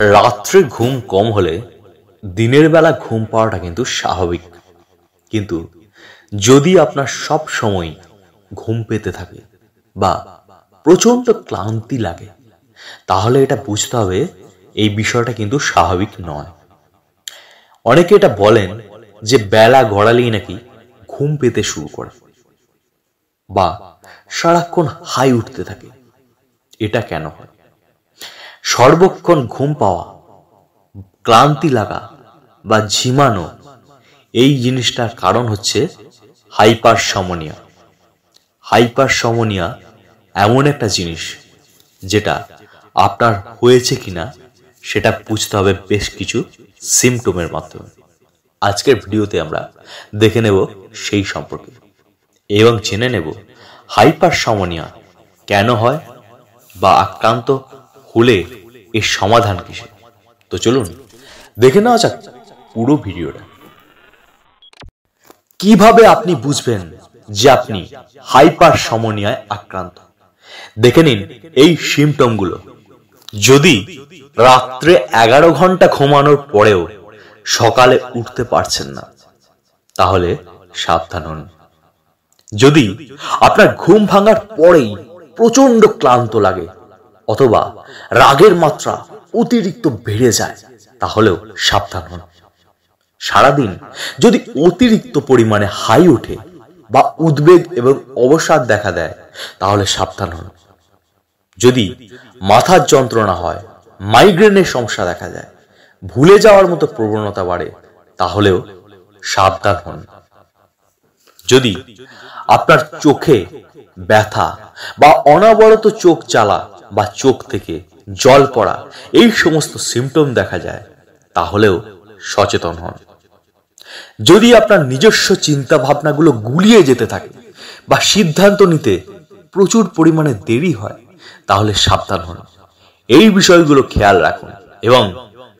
রাত্রে ঘুম কম হলে দিনের বেলা ঘুম পাওয়াটা কিন্তু স্বাভাবিক। কিন্তু যদি আপনার সব সময় ঘুম পেতে থাকে বা প্রচন্ড ক্লান্তি লাগে, তাহলে এটা বুঝতে হবে এই বিষয়টা কিন্তু স্বাভাবিক নয়। অনেকে এটা বলেন যে বেলা গড়ালেই নাকি ঘুম পেতে শুরু করে বা সারাক্ষণ হাই উঠতে থাকে। এটা কেন হয়? সর্বক্ষণ ঘুম পাওয়া, ক্লান্তি লাগা বা ঝিমানো, এই জিনিসটার কারণ হচ্ছে হাইপারসমনিয়া। হাইপারসমনিয়া এমন একটা জিনিস যেটা আপনার হয়েছে কিনা সেটা বুঝতে হবে বেশ কিছু সিমটমের মাধ্যমে। আজকের ভিডিওতে আমরা দেখে নেব সেই সম্পর্কে এবং জেনে নেব হাইপারসমনিয়া কেন হয় বা আক্রান্ত হলে এর সমাধান কিসে। তো চলুন দেখে নেওয়া যাক পুরো ভিডিওটা। কিভাবে আপনি বুঝবেন যে আপনি হাইপারসমনিয়ায় আক্রান্ত? দেখে নিন এই সিমটমগুলো। যদি রাত্রে 11 ঘন্টা ঘুমানোর পরেও সকালে উঠতে পারছেন না, তাহলে সাবধান হন। যদি আপনার ঘুম ভাঙার পরেই প্রচন্ড ক্লান্ত লাগে অথবা রাগের মাত্রা অতিরিক্ত বেড়ে যায়, তাহলেও সাবধান হন। সারাদিন যদি অতিরিক্ত পরিমাণে হাই ওঠে বা উদ্বেগ এবং অবসাদ দেখা দেয়, তাহলে সাবধান হন। যদি মাথার যন্ত্রণা হয়, মাইগ্রেনের সমস্যা দেখা যায়, ভুলে যাওয়ার মতো প্রবণতা বাড়ে, তাহলেও সাবধান হন। যদি আপনার চোখে ব্যথা বা অনবরত চোখ জ্বালা বা চোখ থেকে জল পড়া, এই সমস্ত সিমটম দেখা যায়, তাহলেও সচেতন হন। যদি আপনার নিজস্ব চিন্তা ভাবনাগুলো গুলিয়ে যেতে থাকে বা সিদ্ধান্ত নিতে প্রচুর পরিমাণে দেরি হয়, তাহলে সাবধান হন। এই বিষয়গুলো খেয়াল রাখুন এবং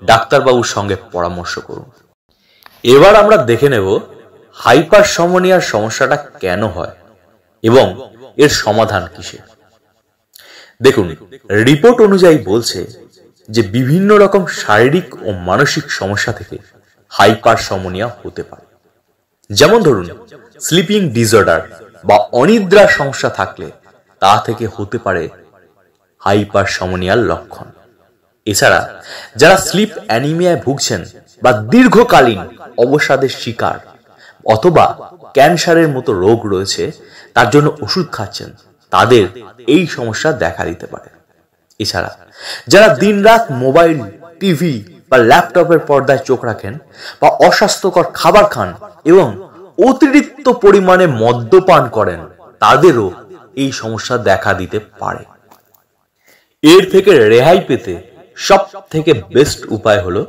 ডাক্তারবাবুর সঙ্গে পরামর্শ করুন। এবার আমরা দেখে নেব হাইপারসমনিয়ার সমস্যাটা কেন হয় এবং এর সমাধান কিসে। দেখুন, রিপোর্ট অনুযায়ী বলছে যে বিভিন্ন রকম শারীরিক ও মানসিক সমস্যা থেকে হাইপারসমনিয়া হতে পারে। যেমন ধরুন, স্লিপিং ডিসঅর্ডার বা অনিদ্রার সমস্যা থাকলে তা থেকে হতে পারে হাইপারসমনিয়ার লক্ষণ। এছাড়া যারা স্লিপ অ্যানিমিয়ায় ভুগছেন বা দীর্ঘকালীন অবসাদের শিকার অথবা ক্যান্সারের মতো রোগ রয়েছে, তার জন্য ওষুধ খাচ্ছেন, তাদের এই সমস্যা দেখা দিতে পারে। এছাড়া যারা দিনরাত মোবাইল, টিভি বা ল্যাপটপের পর্দায় চোখ রাখেন বা অস্বাস্থ্যকর খাবার খান এবং অতিরিক্ত পরিমাণে মদ্যপান করেন, তাদেরও এই সমস্যা দেখা দিতে পারে। এর থেকে রেহাই পেতে সব থেকে বেস্ট উপায় হলো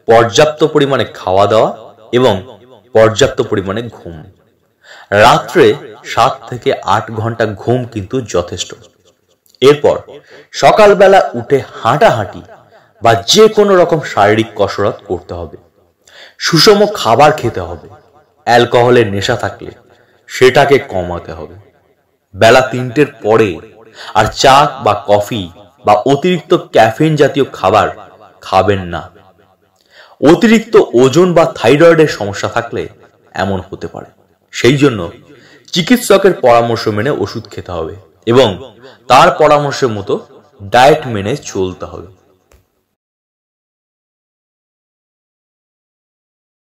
পর্যাপ্ত পরিমাণে খাওয়া দাওয়া এবং পর্যাপ্ত পরিমাণে ঘুম। রাত্রে 7 থেকে 8 ঘন্টা ঘুম কিন্তু যথেষ্ট। এরপর সকালবেলা উঠে হাঁটাহাঁটি বা যে কোনো রকম শারীরিক কসরত করতে হবে। সুষম খাবার খেতে হবে। অ্যালকোহলের নেশা থাকলে সেটাকে কমাতে হবে। বেলা 3টের পরে আর চা বা কফি বা অতিরিক্ত ক্যাফেইন জাতীয় খাবার খাবেন না। অতিরিক্ত ওজন বা থাইরয়েডের সমস্যা থাকলে এমন হতে পারে। সেই জন্য চিকিৎসকের পরামর্শ মেনে ওষুধ খেতে হবে এবং তার পরামর্শের মতো ডায়েট মেনে চলতে হবে।